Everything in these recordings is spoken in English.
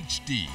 HD.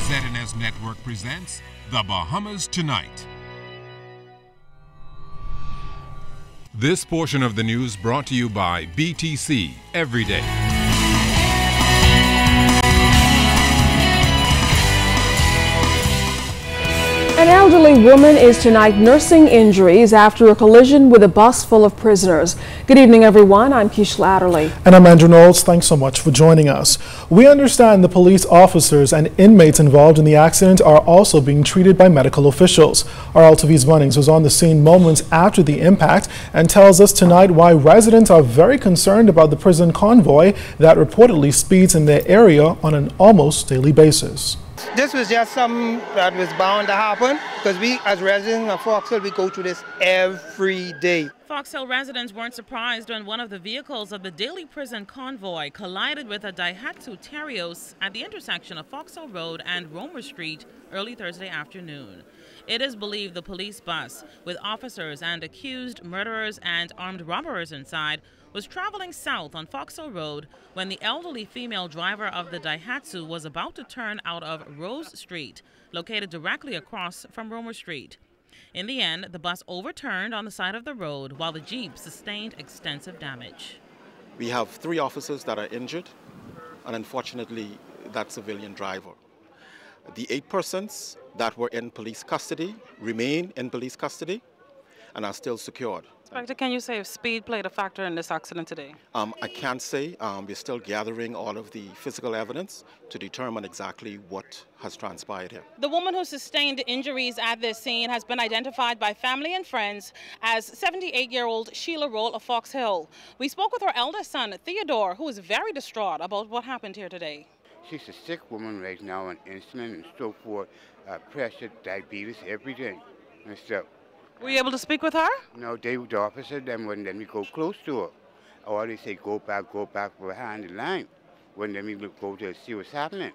ZNS Network presents The Bahamas Tonight. This portion of the news brought to you by BTC Every Day. An elderly woman is tonight nursing injuries after a collision with a bus full of prisoners. Good evening, everyone. I'm Keisha Adderley. And I'm Andrew Knowles. Thanks so much for joining us. We understand the police officers and inmates involved in the accident are also being treated by medical officials. Our LTV's Munnings was on the scene moments after the impact and tells us tonight why residents are very concerned about the prison convoy that reportedly speeds in their area on an almost daily basis. This was just something that was bound to happen because we, as residents of Fox Hill, we go through this every day. Fox Hill residents weren't surprised when one of the vehicles of the daily prison convoy collided with a Daihatsu Terios at the intersection of Fox Hill Road and Romer Street early Thursday afternoon. It is believed the police bus, with officers and accused murderers and armed robbers inside, was traveling south on Fox Hill Road when the elderly female driver of the Daihatsu was about to turn out of Rose Street, located directly across from Romer Street. In the end, the bus overturned on the side of the road while the Jeep sustained extensive damage. We have 3 officers that are injured, and unfortunately, that civilian driver. The 8 persons that were in police custody remain in police custody and are still secured. Inspector, can you say if speed played a factor in this accident today? I can't say. We're still gathering all of the physical evidence to determine exactly what has transpired here. The woman who sustained injuries at this scene has been identified by family and friends as 78-year-old Sheila Roll of Fox Hill. We spoke with her eldest son, Theodore, who is very distraught about what happened here today. She's a sick woman right now on insulin and so forth, pressure, diabetes, everything and stuff. Were you able to speak with her? No, the officer them wouldn't let me go close to her. Or they say go back behind the line. Wouldn't let me go to see what's happening.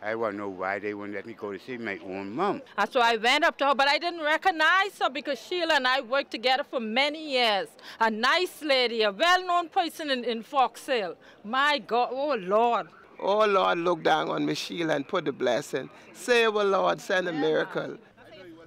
I want to know why they wouldn't let me go to see my own mom. So I went up to her, but I didn't recognize her because Sheila and I worked together for many years. A nice lady, a well-known person in Fox Hill. My God, oh Lord. Oh Lord, look down on me, Sheila, and put the blessing. Save her, Lord, send a miracle.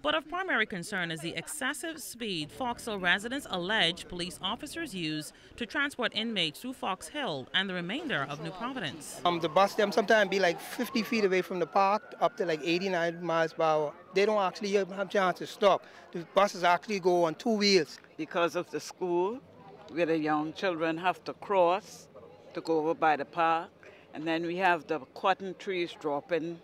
But of primary concern is the excessive speed Fox Hill residents allege police officers use to transport inmates through Fox Hill and the remainder of New Providence. The bus them sometimes be like 50 feet away from the park, up to like 89 miles per hour. They don't actually have a chance to stop. The buses actually go on 2 wheels. Because of the school, where the young children have to cross to go over by the park, and then we have the cotton trees dropping.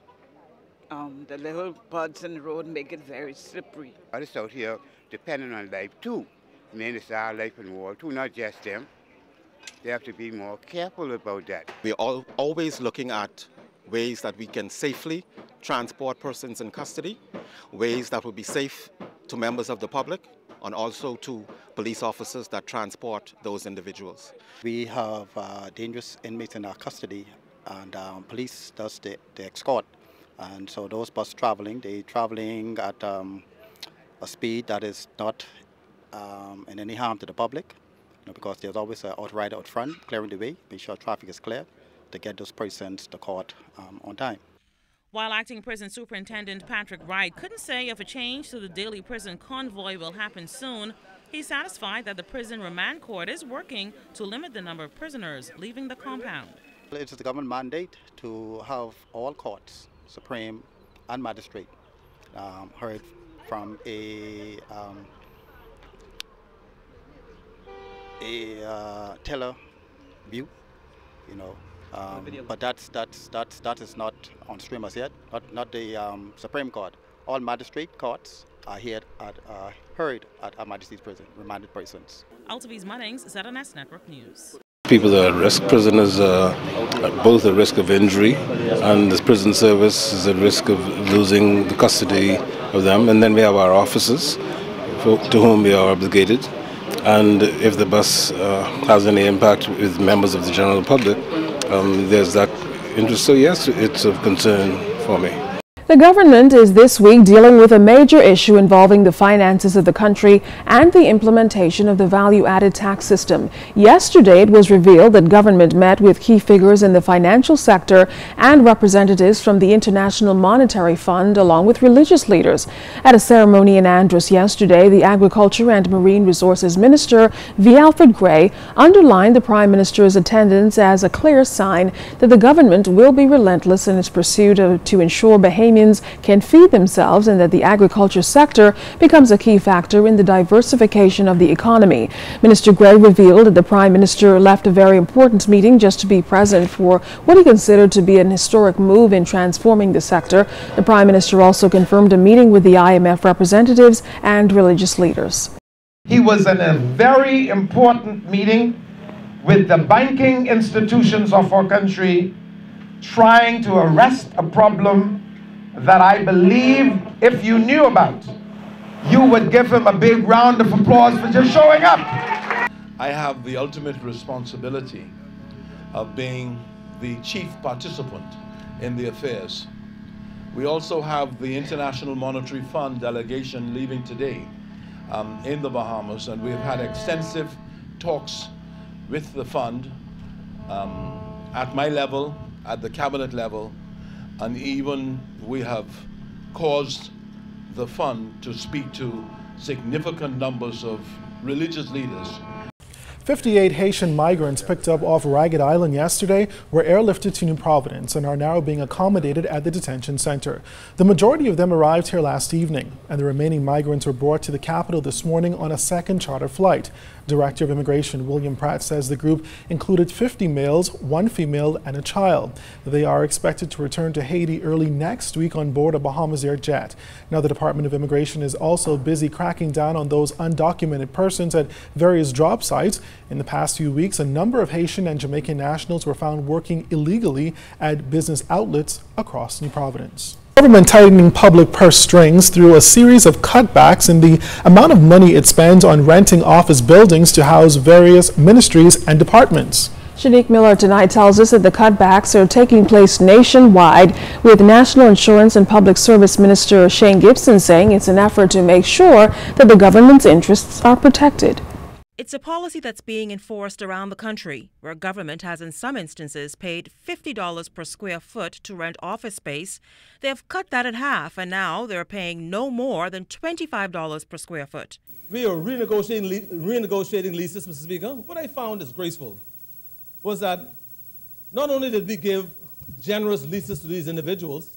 The little buds in the road make it very slippery. Others out here depending on life too. Men, it's our life in war too, not just them. They have to be more careful about that. We're always looking at ways that we can safely transport persons in custody, ways that will be safe to members of the public, and also to police officers that transport those individuals. We have dangerous inmates in our custody, and police does the escort. And so those bus traveling, they're traveling at a speed that is not in any harm to the public, because there's always an outrider out front clearing the way, make sure traffic is clear to get those persons to court on time. While Acting Prison Superintendent Patrick Wright couldn't say if a change to the daily prison convoy will happen soon, he's satisfied that the prison remand court is working to limit the number of prisoners leaving the compound. It is the government mandate to have all courts, Supreme and Magistrate, heard from a teller view, but that is not on stream as yet. Not the Supreme Court. All magistrate courts are heard at our Majesty's prison, remanded persons. LTV's Munnings, ZNS Network News. People that are at risk, prisoners are both at risk of injury, and the prison service is at risk of losing the custody of them. And then we have our officers, to whom we are obligated. And if the bus has any impact with members of the general public, there's that interest. So yes, it's of concern for me. The government is this week dealing with a major issue involving the finances of the country and the implementation of the value-added tax system. Yesterday, it was revealed that government met with key figures in the financial sector and representatives from the International Monetary Fund, along with religious leaders. At a ceremony in Andros yesterday, the Agriculture and Marine Resources Minister, V. Alfred Gray, underlined the Prime Minister's attendance as a clear sign that the government will be relentless in its pursuit to ensure Bahamians can feed themselves and that the agriculture sector becomes a key factor in the diversification of the economy. Minister Gray revealed that the Prime Minister left a very important meeting just to be present for what he considered to be an historic move in transforming the sector. The Prime Minister also confirmed a meeting with the IMF representatives and religious leaders. He was in a very important meeting with the banking institutions of our country, trying to arrest a problem that I believe if you knew about, you would give him a big round of applause for just showing up. I have the ultimate responsibility of being the chief participant in the affairs. We also have the International Monetary Fund delegation leaving today in the Bahamas, and we've had extensive talks with the fund at my level, at the cabinet level, and even we have caused the fund to speak to significant numbers of religious leaders. 58 Haitian migrants picked up off Ragged Island yesterday were airlifted to New Providence and are now being accommodated at the detention center. The majority of them arrived here last evening, and the remaining migrants were brought to the capital this morning on a second charter flight. Director of Immigration William Pratt says the group included 50 males, 1 female, and a child. They are expected to return to Haiti early next week on board a Bahamas Air jet. Now, the Department of Immigration is also busy cracking down on those undocumented persons at various job sites. In the past few weeks, a number of Haitian and Jamaican nationals were found working illegally at business outlets across New Providence. Government tightening public purse strings through a series of cutbacks in the amount of money it spends on renting office buildings to house various ministries and departments. Shanique Miller tonight tells us that the cutbacks are taking place nationwide, with National Insurance and Public Service Minister Shane Gibson saying it's an effort to make sure that the government's interests are protected. It's a policy that's being enforced around the country, where government has in some instances paid $50 per square foot to rent office space. They have cut that in half, and now they're paying no more than $25 per square foot. We are renegotiating leases, Mr. Speaker. What I found is graceful was that not only did we give generous leases to these individuals,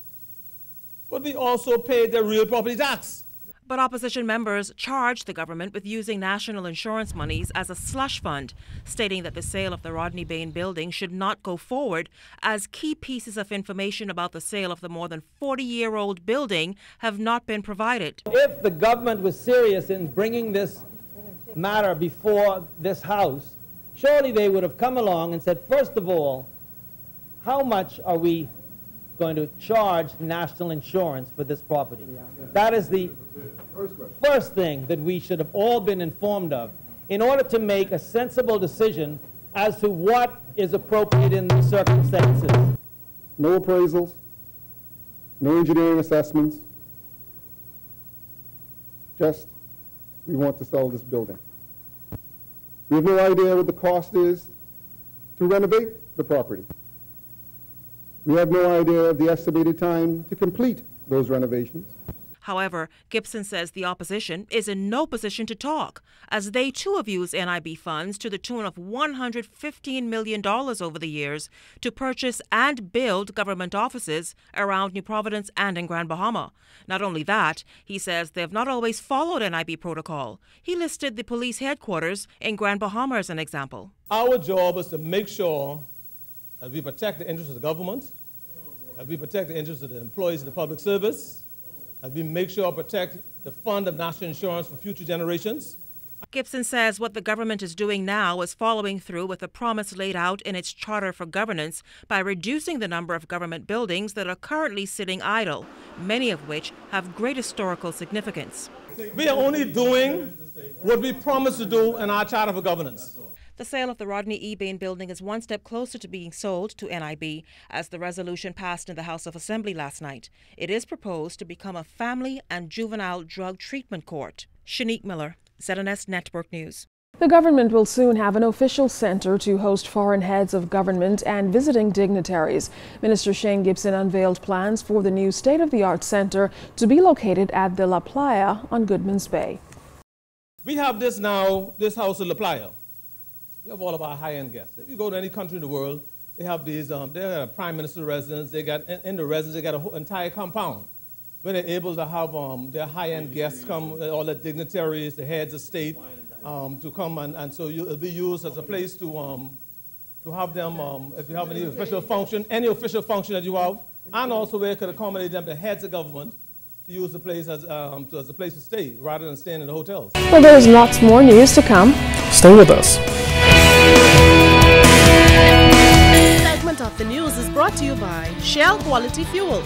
but we also paid their real property tax. But opposition members charged the government with using national insurance monies as a slush fund, stating that the sale of the Rodney Bain building should not go forward, as key pieces of information about the sale of the more than 40-year-old building have not been provided. If the government was serious in bringing this matter before this House, surely they would have come along and said, first of all, how much are we going to charge national insurance for this property? That is the first thing that we should have all been informed of in order to make a sensible decision as to what is appropriate in the circumstances. No appraisals, no engineering assessments, just we want to sell this building. We have no idea what the cost is to renovate the property. We have no idea of the estimated time to complete those renovations. However, Gibson says the opposition is in no position to talk, as they too have used NIB funds to the tune of $115 million over the years to purchase and build government offices around New Providence and in Grand Bahama. Not only that, he says they have not always followed NIB protocol. He listed the police headquarters in Grand Bahama as an example. Our job is to make sure that we protect the interests of the government, that we protect the interests of the employees in the public service, that we make sure to protect the fund of national insurance for future generations. Gibson says what the government is doing now is following through with the promise laid out in its Charter for Governance by reducing the number of government buildings that are currently sitting idle, many of which have great historical significance. We are only doing what we promised to do in our Charter for Governance. The sale of the Rodney E. Bain building is one step closer to being sold to NIB as the resolution passed in the House of Assembly last night. It is proposed to become a family and juvenile drug treatment court. Shanique Miller, ZNS Network News. The government will soon have an official center to host foreign heads of government and visiting dignitaries. Minister Shane Gibson unveiled plans for the new state-of-the-art center to be located at the La Playa on Goodman's Bay. We have this now, this house in La Playa. We have all of our high-end guests. If you go to any country in the world, they have these, they got a prime minister residence, they got, in the residence, they got an entire compound where they're able to have their high-end guests come, all the dignitaries, the heads of state, to come, and so it'll be used as a place to have them, if you have any official function that you have, and also where it could accommodate them, the heads of government, to use the place as a place to stay, rather than staying in the hotels. Well, there's lots more news to come. Stay with us. This segment of the news is brought to you by Shell Quality Fuels.